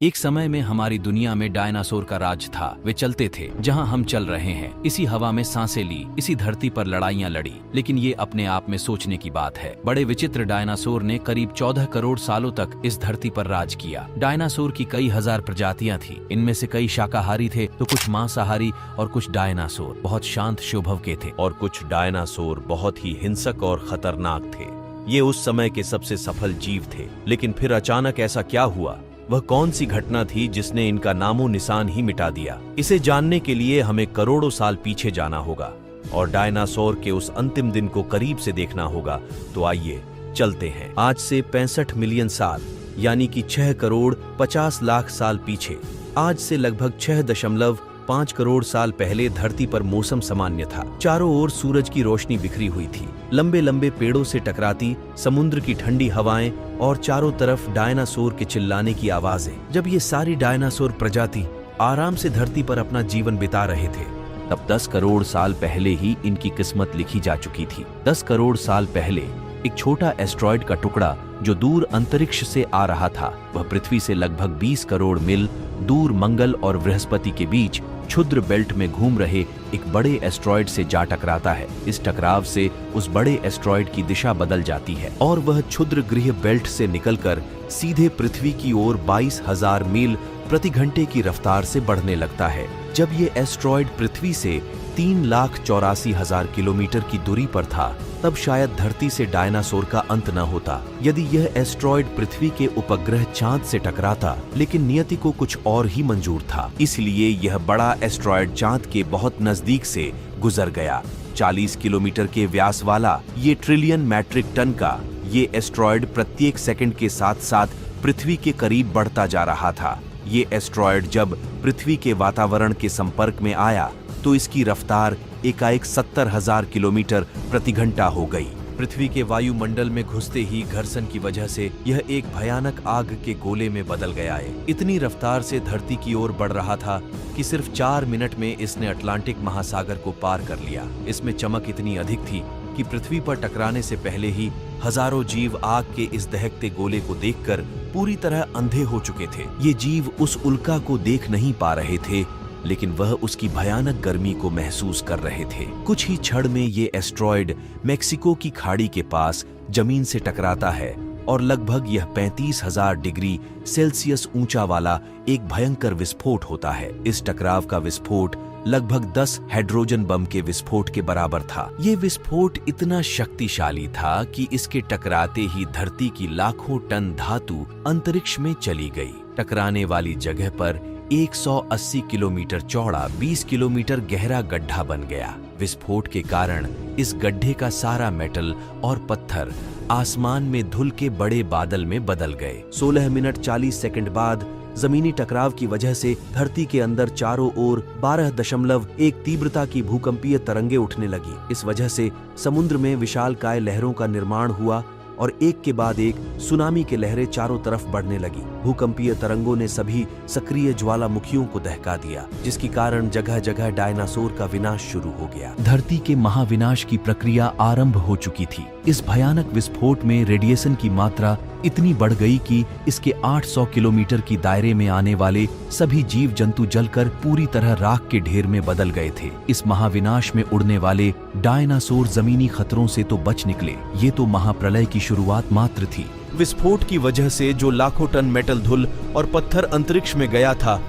एक समय में हमारी दुनिया में डायनासोर का राज था। वे चलते थे जहां हम चल रहे हैं, इसी हवा में सांसें ली, इसी धरती पर लड़ाइयां लड़ी। लेकिन ये अपने आप में सोचने की बात है। बड़े विचित्र डायनासोर ने करीब 14 करोड़ सालों तक इस धरती पर राज किया। डायनासोर की कई हजार प्रजातियां थी। इनमें से कई शाकाहारी थे तो कुछ मांसाहारी, और कुछ डायनासोर बहुत शांत स्वभाव के थे और कुछ डायनासोर बहुत ही हिंसक और खतरनाक थे। ये उस समय के सबसे सफल जीव थे। लेकिन फिर अचानक ऐसा क्या हुआ? वह कौन सी घटना थी जिसने इनका नामो निशान ही मिटा दिया? इसे जानने के लिए हमें करोड़ों साल पीछे जाना होगा और डायनासोर के उस अंतिम दिन को करीब से देखना होगा। तो आइए चलते हैं आज से 65 मिलियन साल यानी कि 6 करोड़ 50 लाख साल पीछे। आज से लगभग 6.5 करोड़ साल पहले धरती पर मौसम सामान्य था। चारों ओर सूरज की रोशनी बिखरी हुई थी। लंबे लंबे पेड़ों से टकराती समुद्र की ठंडी हवाएं और चारों तरफ डायनासोर के चिल्लाने की आवाजें। जब ये सारी डायनासोर प्रजाति आराम से धरती पर अपना जीवन बिता रहे थे, तब 10 करोड़ साल पहले ही इनकी किस्मत लिखी जा चुकी थी। 10 करोड़ साल पहले एक छोटा एस्ट्रॉयड का टुकड़ा जो दूर अंतरिक्ष से आ रहा था, वह पृथ्वी से लगभग 20 करोड़ मील दूर मंगल और बृहस्पति के बीच क्षुद्र बेल्ट में घूम रहे एक बड़े एस्ट्रॉयड से जा टकराता है। इस टकराव से उस बड़े एस्ट्रॉयड की दिशा बदल जाती है और वह क्षुद्र गृह बेल्ट से निकलकर सीधे पृथ्वी की ओर 22,000 मील प्रति घंटे की रफ्तार से बढ़ने लगता है। जब ये एस्ट्रॉयड पृथ्वी से 3,84,000 किलोमीटर की दूरी पर था, तब शायद धरती से डायनासोर का अंत न होता। यदि यह एस्ट्रॉयड पृथ्वी के उपग्रह चांद से टकराता, लेकिन नियति को कुछ और ही मंजूर था, इसलिए यह बड़ा एस्ट्रॉयड चांद के बहुत नजदीक से गुजर गया। 40 किलोमीटर के व्यास वाला ये ट्रिलियन मैट्रिक टन का ये एस्ट्रॉयड प्रत्येक सेकंड के साथ साथ पृथ्वी के करीब बढ़ता जा रहा था। ये एस्ट्रॉयड जब पृथ्वी के वातावरण के संपर्क में आया तो इसकी रफ्तार एकाएक 70,000 किलोमीटर प्रति घंटा हो गई। पृथ्वी के वायुमंडल में घुसते ही घर्षण की वजह से यह एक भयानक आग के गोले में बदल गया है। इतनी रफ्तार से धरती की ओर बढ़ रहा था कि सिर्फ 4 मिनट में इसने अटलांटिक महासागर को पार कर लिया। इसमें चमक इतनी अधिक थी कि पृथ्वी पर टकराने से पहले ही हजारों जीव आग के इस दहकते गोले को देखकर पूरी तरह अंधे हो चुके थे। ये जीव उस उल्का को देख नहीं पा रहे थे, लेकिन वह उसकी भयानक गर्मी को महसूस कर रहे थे। कुछ ही क्षण में ये एस्ट्रॉयड मेक्सिको की खाड़ी के पास जमीन से टकराता है और लगभग यह 35,000 डिग्री सेल्सियस ऊंचा वाला एक भयंकर विस्फोट होता है। इस टकराव का विस्फोट लगभग 10 हाइड्रोजन बम के विस्फोट के बराबर था। ये विस्फोट इतना शक्तिशाली था कि इसके टकराते ही धरती की लाखों टन धातु अंतरिक्ष में चली गई। टकराने वाली जगह पर 180 किलोमीटर चौड़ा 20 किलोमीटर गहरा गड्ढा बन गया। विस्फोट के कारण इस गड्ढे का सारा मेटल और पत्थर आसमान में धूल के बड़े बादल में बदल गए। 16 मिनट 40 सेकंड बाद जमीनी टकराव की वजह से धरती के अंदर चारों ओर 12.1 तीव्रता की भूकंपीय तरंगे उठने लगी। इस वजह से समुद्र में विशालकाय लहरों का निर्माण हुआ और एक के बाद एक सुनामी की लहरें चारों तरफ बढ़ने लगी। भूकंपीय तरंगों ने सभी सक्रिय ज्वालामुखियों को दहका दिया, जिसके कारण जगह जगह डायनासोर का विनाश शुरू हो गया। धरती के महाविनाश की प्रक्रिया आरंभ हो चुकी थी। इस भयानक विस्फोट में रेडिएशन की मात्रा इतनी बढ़ गई कि इसके 800 किलोमीटर की दायरे में आने वाले सभी जीव जंतु जलकर पूरी तरह राख के ढेर में बदल गए थे। इस महाविनाश में उड़ने वाले डायनासोर जमीनी खतरों से तो बच निकले, ये तो महाप्रलय की शुरुआत मात्र थी। विस्फोट की वजह से जो लाखों टन मेटल धूल और पत्थर अंतरिक्ष में गया था,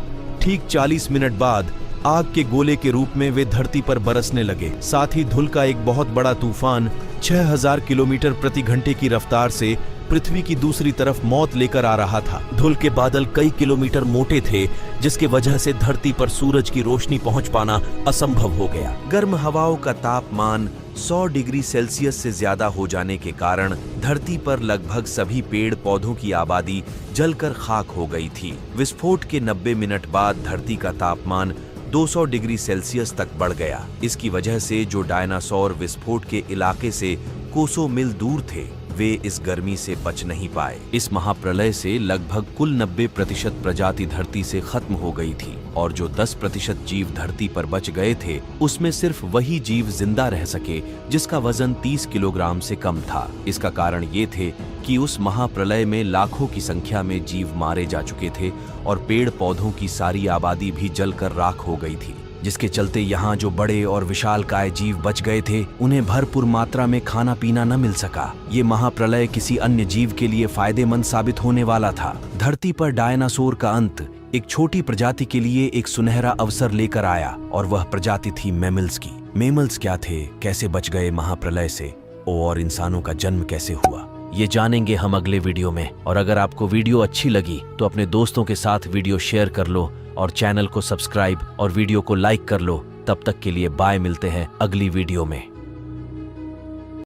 ठीक 40 मिनट बाद आग के गोले के रूप में वे धरती पर बरसने लगे। साथ ही धूल का एक बहुत बड़ा तूफान 6,000 किलोमीटर प्रति घंटे की रफ्तार से पृथ्वी की दूसरी तरफ मौत लेकर आ रहा था। धूल के बादल कई किलोमीटर मोटे थे, जिसके वजह से धरती पर सूरज की रोशनी पहुंच पाना असंभव हो गया। गर्म हवाओं का तापमान 100 डिग्री सेल्सियस से ज्यादा हो जाने के कारण धरती पर लगभग सभी पेड़ पौधों की आबादी जलकर खाक हो गई थी। विस्फोट के 90 मिनट बाद धरती का तापमान 200 डिग्री सेल्सियस तक बढ़ गया। इसकी वजह से जो डायनासोर विस्फोट के इलाके से कोसों मील दूर थे, वे इस गर्मी से बच नहीं पाए। इस महाप्रलय से लगभग कुल 90% प्रजाति धरती से खत्म हो गई थी और जो 10% जीव धरती पर बच गए थे उसमें सिर्फ वही जीव जिंदा रह सके जिसका वजन 30 किलोग्राम से कम था। इसका कारण ये थे कि उस महाप्रलय में लाखों की संख्या में जीव मारे जा चुके थे और पेड़ पौधों की सारी आबादी भी जलकर राख हो गई थी, जिसके चलते यहाँ जो बड़े और विशालकाय जीव बच गए थे उन्हें भरपूर मात्रा में खाना पीना न मिल सका। ये महाप्रलय किसी अन्य जीव के लिए फायदेमंद साबित होने वाला था। धरती पर डायनासोर का अंत एक छोटी प्रजाति के लिए एक सुनहरा अवसर लेकर आया और वह प्रजाति थी मैमल्स की। मैमल्स क्या थे, कैसे बच गए महाप्रलय से, और इंसानों का जन्म कैसे हुआ, ये जानेंगे हम अगले वीडियो में। और अगर आपको वीडियो अच्छी लगी तो अपने दोस्तों के साथ वीडियो शेयर कर लो और चैनल को सब्सक्राइब और वीडियो को लाइक कर लो। तब तक के लिए बाय, मिलते हैं अगली वीडियो में।